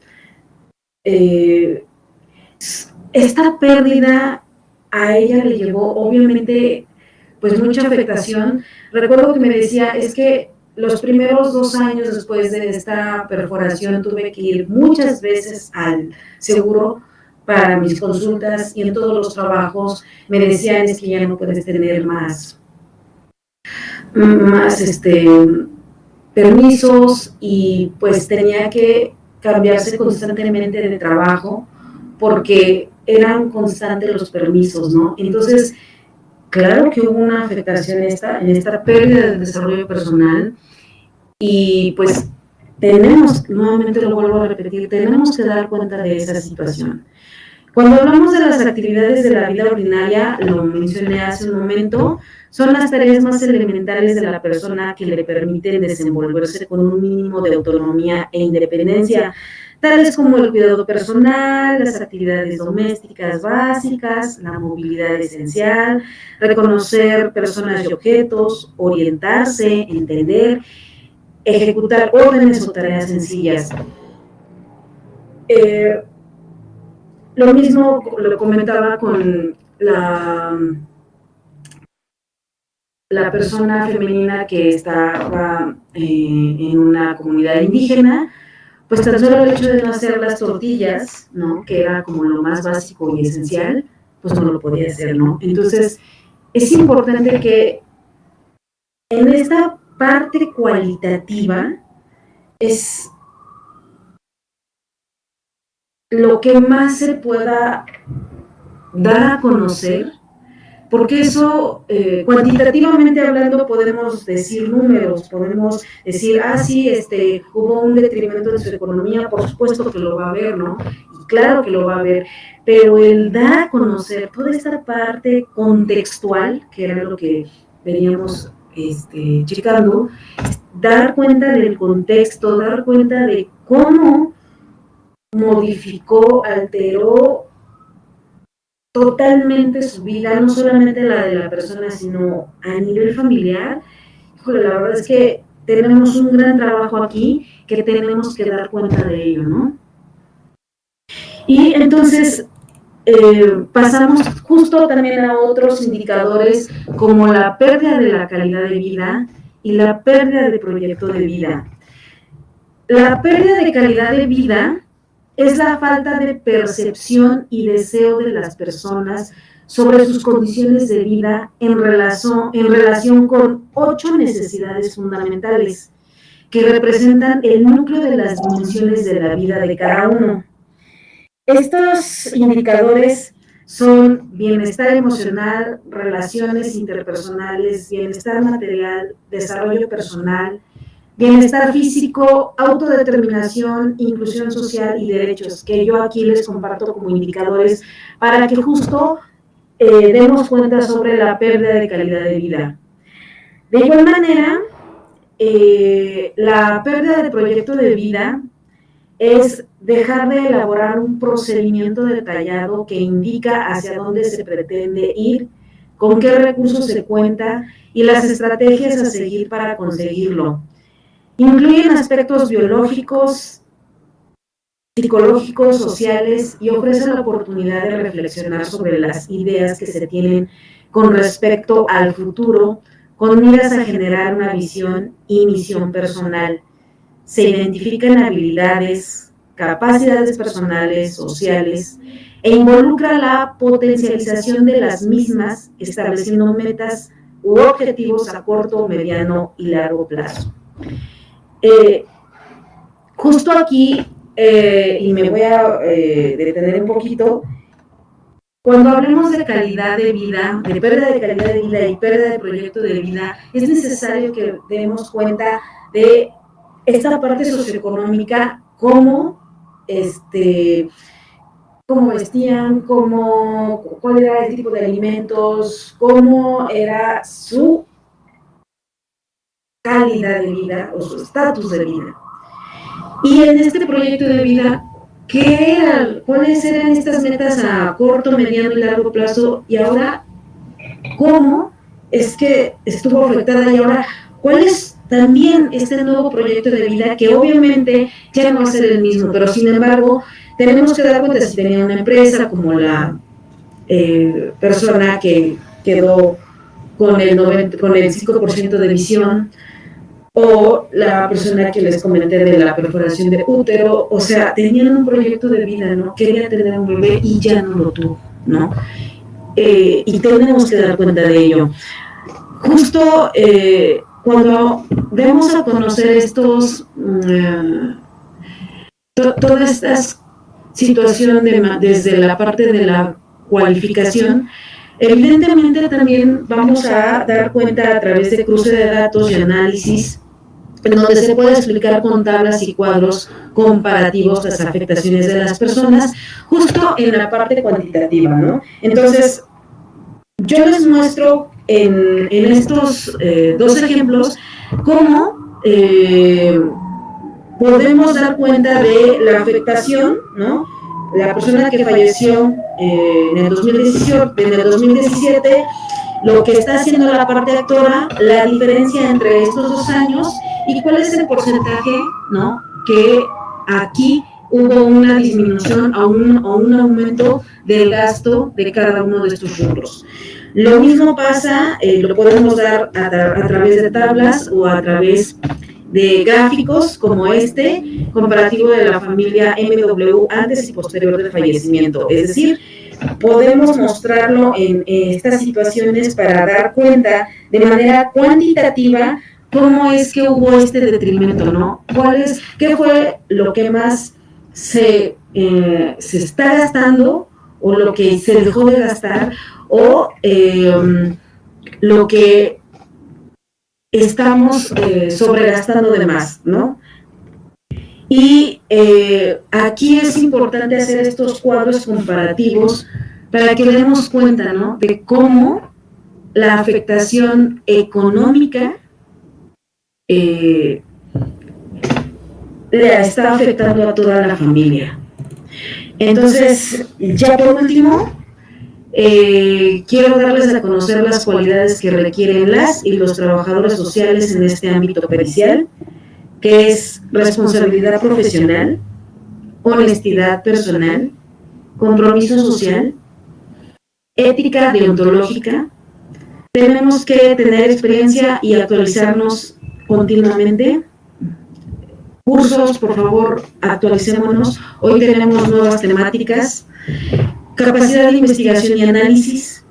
Esta pérdida a ella le llevó, obviamente, pues mucha afectación. Recuerdo que me decía, es que los primeros 2 años después de esta perforación tuve que ir muchas veces al seguro para mis consultas, y en todos los trabajos me decían, es que ya no puedes tener más permisos, y pues tenía que cambiarse constantemente de trabajo porque eran constantes los permisos, ¿no? Entonces, claro que hubo una afectación en esta pérdida de desarrollo personal y pues tenemos, nuevamente lo vuelvo a repetir, tenemos que dar cuenta de esa situación. Cuando hablamos de las actividades de la vida ordinaria, lo mencioné hace un momento, son las tareas más elementales de la persona que le permiten desenvolverse con un mínimo de autonomía e independencia, tales como el cuidado personal, las actividades domésticas básicas, la movilidad esencial, reconocer personas y objetos, orientarse, entender, ejecutar órdenes o tareas sencillas. Lo mismo lo comentaba con la persona femenina que estaba en una comunidad indígena, pues tan solo el hecho de no hacer las tortillas, ¿no? Que era como lo más básico y esencial, pues no lo podía hacer, ¿no? Entonces, es importante que en esta parte cualitativa es lo que más se pueda dar a conocer, porque eso, cuantitativamente hablando, podemos decir números, podemos decir, sí, hubo un detrimento de su economía, por supuesto que lo va a haber, ¿no? Y claro que lo va a haber, pero el dar a conocer toda esta parte contextual, que era lo que veníamos checando, dar cuenta del contexto, dar cuenta de cómo modificó, alteró totalmente su vida, no solamente la de la persona, sino a nivel familiar. Híjole, la verdad es que tenemos un gran trabajo aquí que tenemos que dar cuenta de ello, ¿no? Y entonces pasamos justo también a otros indicadores como la pérdida de la calidad de vida y la pérdida de proyecto de vida. La pérdida de calidad de vida es la falta de percepción y deseo de las personas sobre sus condiciones de vida en relación con 8 necesidades fundamentales que representan el núcleo de las dimensiones de la vida de cada uno. Estos indicadores son bienestar emocional, relaciones interpersonales, bienestar material, desarrollo personal, bienestar físico, autodeterminación, inclusión social y derechos, que yo aquí les comparto como indicadores para que justo demos cuenta sobre la pérdida de calidad de vida. De igual manera, la pérdida de proyecto de vida es dejar de elaborar un procedimiento detallado que indica hacia dónde se pretende ir, con qué recursos se cuenta y las estrategias a seguir para conseguirlo. Incluyen aspectos biológicos, psicológicos, sociales y ofrecen la oportunidad de reflexionar sobre las ideas que se tienen con respecto al futuro, con miras a generar una visión y misión personal. Se identifican habilidades, capacidades personales, sociales, e involucra la potencialización de las mismas, estableciendo metas u objetivos a corto, mediano y largo plazo. Justo aquí, y me voy a detener un poquito, cuando hablemos de calidad de vida, de pérdida de calidad de vida y pérdida de proyecto de vida, es necesario que demos cuenta de esta parte socioeconómica, cómo vestían, cuál era el tipo de alimentos, cómo era su calidad de vida o su estatus de vida. Y en este proyecto de vida, ¿cuáles eran estas metas a corto, mediano y largo plazo? Y ahora, ¿cómo es que estuvo afectada? Y ahora, ¿cuál es también este nuevo proyecto de vida? Que obviamente ya no va a ser el mismo, pero sin embargo, tenemos que dar cuenta si tenía una empresa como la persona que quedó con el 5% de visión, o la persona que les comenté de la perforación de útero, o sea, tenían un proyecto de vida, ¿no? Quería tener un bebé y ya no lo tuvo, ¿no? Y tenemos que dar cuenta de ello. Justo cuando demos a conocer todas estas situación desde la parte de la cualificación, evidentemente también vamos a dar cuenta a través de cruce de datos y análisis, en donde se puede explicar con tablas y cuadros comparativos las afectaciones de las personas, justo en la parte cuantitativa, ¿no? Entonces, yo les muestro en estos dos ejemplos cómo podemos dar cuenta de la afectación, ¿no? La persona que falleció en el 2017, lo que está haciendo la parte actora, la diferencia entre estos 2 años y cuál es el porcentaje, ¿no? Que aquí hubo una disminución o un aumento del gasto de cada uno de estos rubros. Lo mismo pasa, lo podemos dar a través de tablas o a través de gráficos como este, comparativo de la familia MW antes y posterior del fallecimiento. Es decir, podemos mostrarlo en estas situaciones para dar cuenta de manera cuantitativa cómo es que hubo este detrimento, ¿no? ¿Qué fue lo que más se está gastando o lo que se dejó de gastar o lo que estamos sobregastando de más, ¿no? Y aquí es importante hacer estos cuadros comparativos para que demos cuenta, ¿no? De cómo la afectación económica le está afectando a toda la familia. Entonces, ya por último, quiero darles a conocer las cualidades que requieren las y los trabajadores sociales en este ámbito pericial, que es responsabilidad profesional, honestidad personal, compromiso social, ética deontológica. Tenemos que tener experiencia y actualizarnos continuamente. Cursos, por favor, actualicémonos. Hoy tenemos nuevas temáticas. Capacidad de investigación y análisis,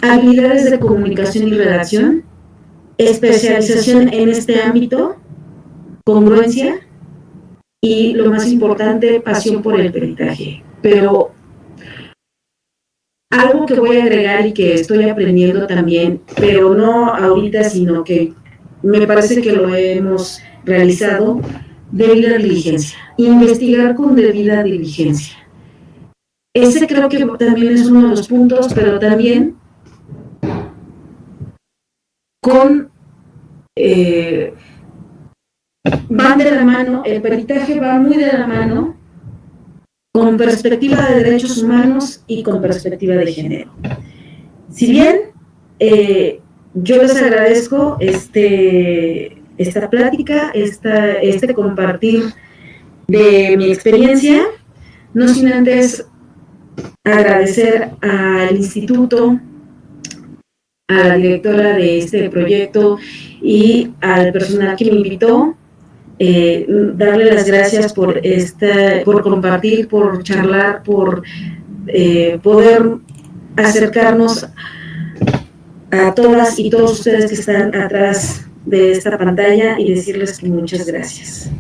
habilidades de comunicación y redacción, especialización en este ámbito, congruencia y, lo más importante, pasión por el peritaje. Pero algo que voy a agregar y que estoy aprendiendo también, pero no ahorita, sino que me parece que lo hemos realizado, debida diligencia. Investigar con debida diligencia. Ese creo que también es uno de los puntos, pero también con van de la mano, el peritaje va muy de la mano con perspectiva de derechos humanos y con perspectiva de género. Si bien yo les agradezco esta plática, este compartir de mi experiencia, no sin antes agradecer al instituto, a la directora de este proyecto y al personal que me invitó, darle las gracias por compartir, por charlar, por poder acercarnos a todas y todos ustedes que están atrás de esta pantalla y decirles que muchas gracias.